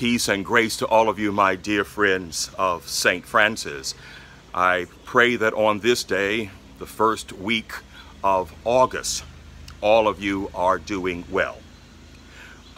Peace and grace to all of you, my dear friends of St. Francis. I pray that on this day, the first week of August, all of you are doing well.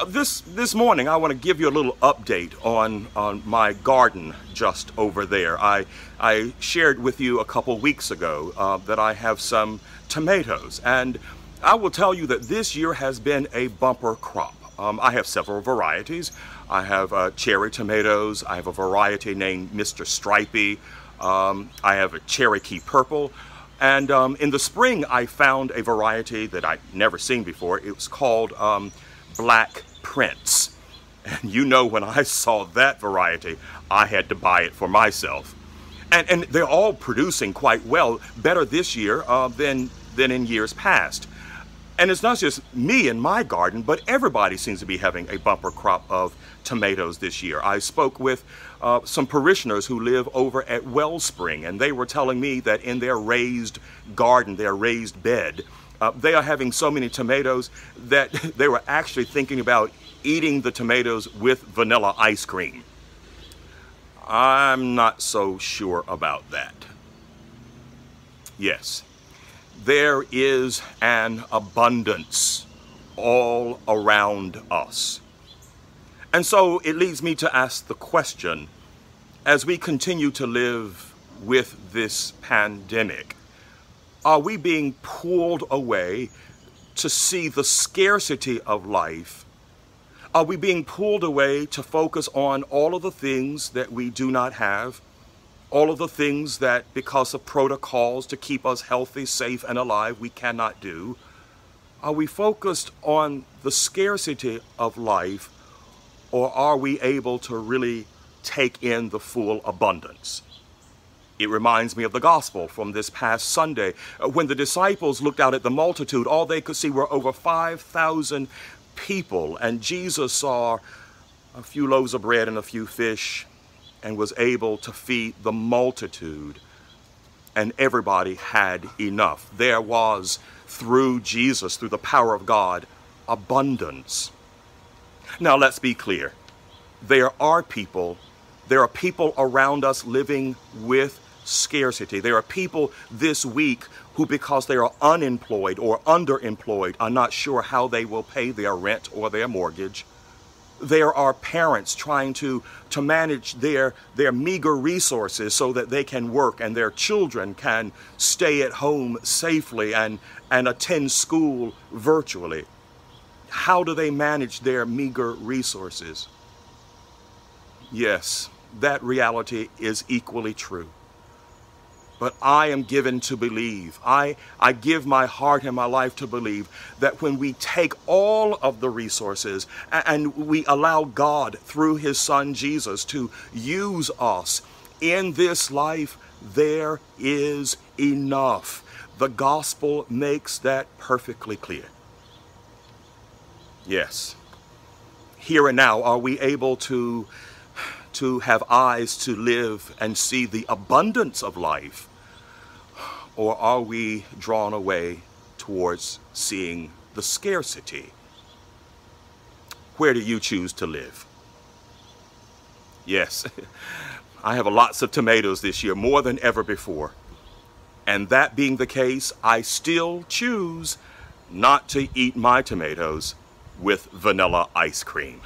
This morning, I want to give you a little update on my garden just over there. I shared with you a couple weeks ago that I have some tomatoes, and I will tell you that this year has been a bumper crop. I have several varieties. I have cherry tomatoes. I have a variety named Mr. Stripey. I have a Cherokee Purple. And in the spring, I found a variety that I'd never seen before. It was called Black Prince. And you know, when I saw that variety, I had to buy it for myself. And they're all producing quite well, better this year than in years past. And it's not just me in my garden, but everybody seems to be having a bumper crop of tomatoes this year. I spoke with some parishioners who live over at Wellspring, and they were telling me that in their raised garden, their raised bed, they are having so many tomatoes that they were actually thinking about eating the tomatoes with vanilla ice cream. I'm not so sure about that. Yes. There is an abundance all around us. And so it leads me to ask the question, as we continue to live with this pandemic, are we being pulled away to see the scarcity of life? Are we being pulled away to focus on all of the things that we do not have? All of the things that, because of protocols to keep us healthy, safe, and alive, we cannot do? Are we focused on the scarcity of life, or are we able to really take in the full abundance? It reminds me of the gospel from this past Sunday. When the disciples looked out at the multitude, all they could see were over 5,000 people, and Jesus saw a few loaves of bread and a few fish, and was able to feed the multitude, and everybody had enough. There was, through Jesus, through the power of God, abundance. Now let's be clear. There are people around us living with scarcity. There are people this week who, because they are unemployed or underemployed, are not sure how they will pay their rent or their mortgage. There are parents trying to manage their meager resources so that they can work and their children can stay at home safely and attend school virtually. How do they manage their meager resources? Yes, that reality is equally true. But I am given to believe, I give my heart and my life to believe that when we take all of the resources and we allow God through his son Jesus to use us in this life, there is enough. The gospel makes that perfectly clear. Yes. Here and now, are we able to have eyes to live and see the abundance of life? Or are we drawn away towards seeing the scarcity? Where do you choose to live? Yes, I have lots of tomatoes this year, more than ever before. And that being the case, I still choose not to eat my tomatoes with vanilla ice cream.